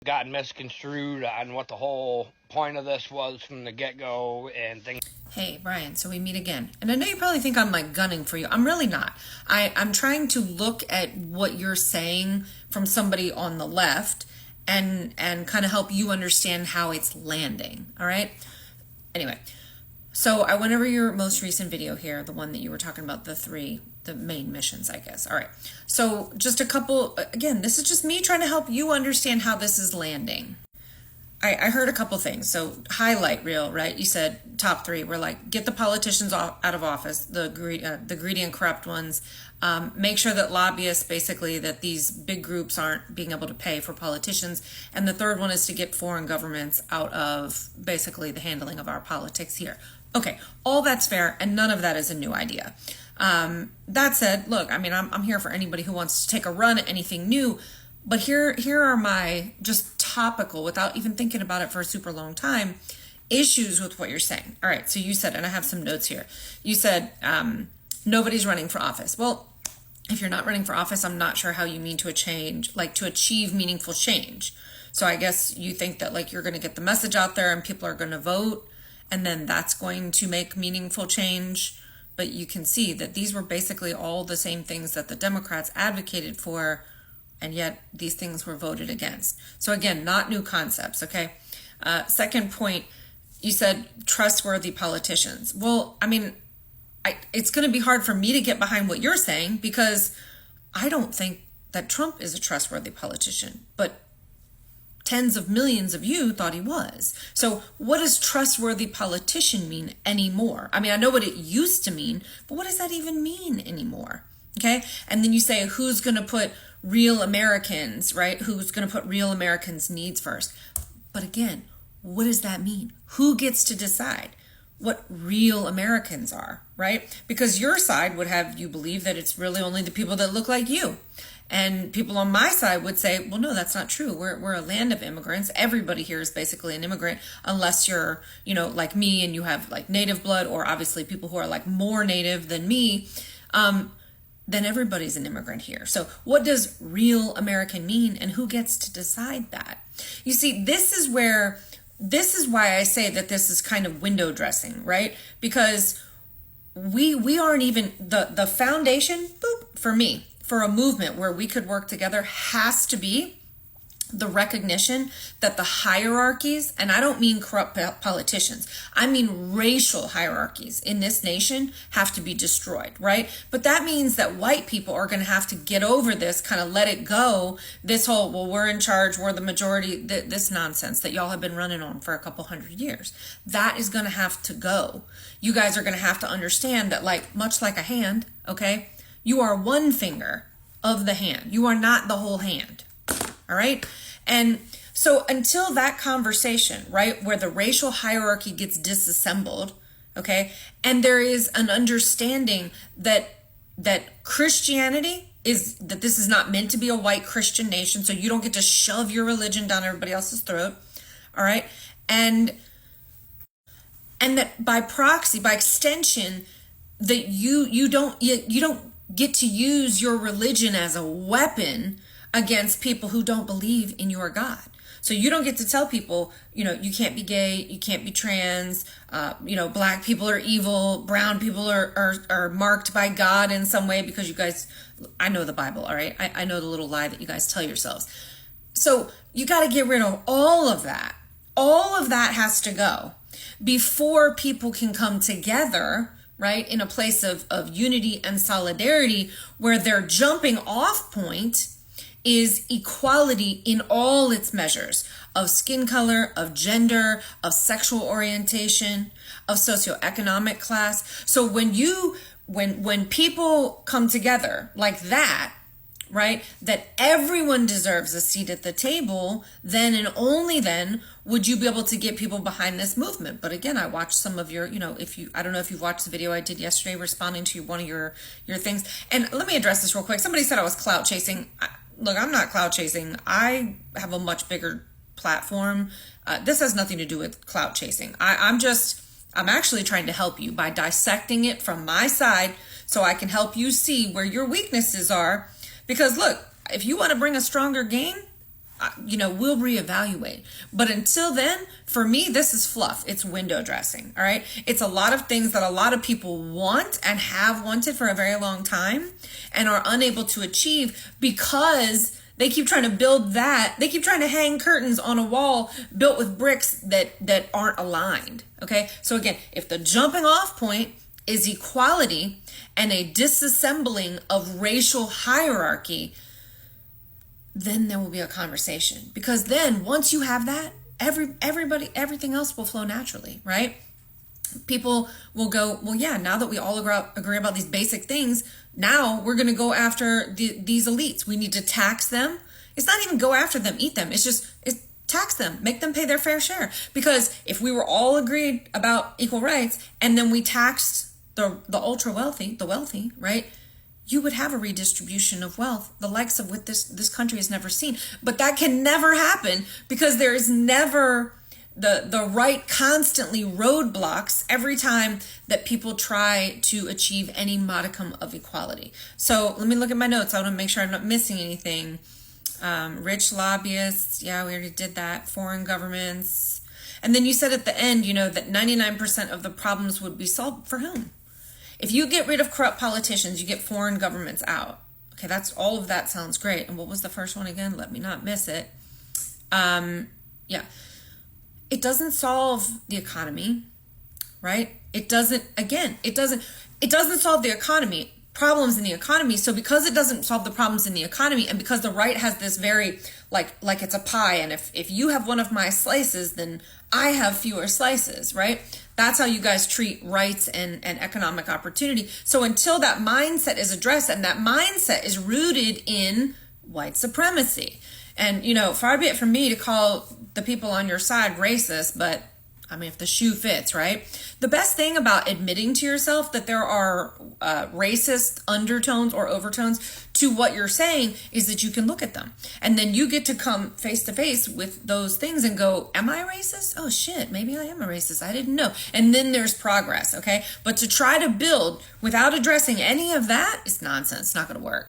Gotten misconstrued on what the whole point of this was from the get-go and things. Hey, Brian, so we meet again. And I know you probably think I'm like gunning for you. I'm really not. I'm trying to look at what you're saying from somebody on the left and kind of help you understand how it's landing. All right? Anyway, so I went over your most recent video here, the one that you were talking about, the main missions, I guess. All right. So just a couple, again, this is just me trying to help you understand how this is landing. I heard a couple things. So highlight reel, right? You said top three. We're like, get the politicians out of office, the greedy and corrupt ones. Make sure that lobbyists, basically, that these big groups aren't being able to pay for politicians. And the third one is to get foreign governments out of basically the handling of our politics here. Okay, all that's fair, and none of that is a new idea. That said, look, I mean, I'm here for anybody who wants to take a run at anything new. But here are my just topical, without even thinking about it for a super long time, issues with what you're saying. All right, so you said, and I have some notes here. You said nobody's running for office. Well, if you're not running for office, I'm not sure how you mean to achieve meaningful change. So I guess you think that like you're going to get the message out there and people are going to vote, and then that's going to make meaningful change. But you can see that these were basically all the same things that the Democrats advocated for, and yet these things were voted against. So again, not new concepts, okay? Second point, you said trustworthy politicians. Well, I mean, it's going to be hard for me to get behind what you're saying because I don't think that Trump is a trustworthy politician, but tens of millions of you thought he was. So what does trustworthy politician mean anymore? I mean, I know what it used to mean, but what does that even mean anymore? Okay. And then you say, who's going to put real Americans, right? Who's going to put real Americans' needs first? But again, what does that mean? Who gets to decide what real Americans are, right? Because your side would have you believe that it's really only the people that look like you. And people on my side would say, well, no, that's not true. We're a land of immigrants. Everybody here is basically an immigrant, unless you're, like me and you have like native blood, or obviously people who are like more native than me. Then everybody's an immigrant here. So what does real American mean, and who gets to decide that? You see, this is why I say that this is kind of window dressing, right? Because we aren't even, the foundation, for me, for a movement where we could work together has to be the recognition that the hierarchies, and I don't mean corrupt politicians, I mean racial hierarchies in this nation have to be destroyed, right? But that means that white people are going to have to get over this, kind of let it go, this whole, well, we're in charge, we're the majority, this nonsense that y'all have been running on for a couple hundred years. That is going to have to go. You guys are going to have to understand that, like, much like a hand, okay? You are one finger of the hand. You are not the whole hand. All right. And so until that conversation, right, where the racial hierarchy gets disassembled, okay, and there is an understanding that Christianity is, that this is not meant to be a white Christian nation, so you don't get to shove your religion down everybody else's throat. All right. And that by proxy, by extension, that you don't get to use your religion as a weapon against people who don't believe in your God. So you don't get to tell people, you can't be gay, you can't be trans, black people are evil, brown people are marked by God in some way because you guys, I know the Bible, all right? I know the little lie that you guys tell yourselves. So you got to get rid of all of that. All of that has to go before people can come together, right, in a place of unity and solidarity, where their jumping off point is equality in all its measures of skin color, of gender, of sexual orientation, of socioeconomic class. So when people come together like that, right, that everyone deserves a seat at the table, then and only then would you be able to get people behind this movement. But again, I watched some of your, I don't know if you've watched the video I did yesterday responding to one of your things. And let me address this real quick. Somebody said I was clout chasing. Look, I'm not clout chasing. I have a much bigger platform. This has nothing to do with clout chasing. I'm actually trying to help you by dissecting it from my side so I can help you see where your weaknesses are. Because look, if you want to bring a stronger game, we'll reevaluate. But until then, for me, this is fluff. It's window dressing. All right. It's a lot of things that a lot of people want and have wanted for a very long time and are unable to achieve because they keep trying to build that. They keep trying to hang curtains on a wall built with bricks that aren't aligned. Okay. So again, if the jumping off point is equality and a disassembling of racial hierarchy, then there will be a conversation. Because then once you have that, everything else will flow naturally, right? People will go, well, yeah, now that we all agree about these basic things, now we're going to go after these elites. We need to tax them. It's not even go after them, eat them. It's tax them, make them pay their fair share. Because if we were all agreed about equal rights and then we taxed the ultra wealthy, the wealthy, right? You would have a redistribution of wealth, the likes of what this country has never seen. But that can never happen because there is never the right constantly roadblocks every time that people try to achieve any modicum of equality. So let me look at my notes. I want to make sure I'm not missing anything. Rich lobbyists. Yeah, we already did that. Foreign governments. And then you said at the end, that 99% of the problems would be solved for whom? If you get rid of corrupt politicians, you get foreign governments out. Okay, that's all of that sounds great. And what was the first one again? Let me not miss it. Yeah. It doesn't solve the economy, right? It doesn't solve the economy, problems in the economy. So because it doesn't solve the problems in the economy, and because the right has this very, like it's a pie, and if you have one of my slices, then I have fewer slices, right? That's how you guys treat rights and economic opportunity. So until that mindset is addressed, and that mindset is rooted in white supremacy. And, far be it from me to call the people on your side racist, but if the shoe fits, right? The best thing about admitting to yourself that there are racist undertones or overtones to what you're saying is that you can look at them. And then you get to come face to face with those things and go, am I racist? Oh shit, maybe I am a racist. I didn't know. And then there's progress, okay? But to try to build without addressing any of that is nonsense. It's not going to work.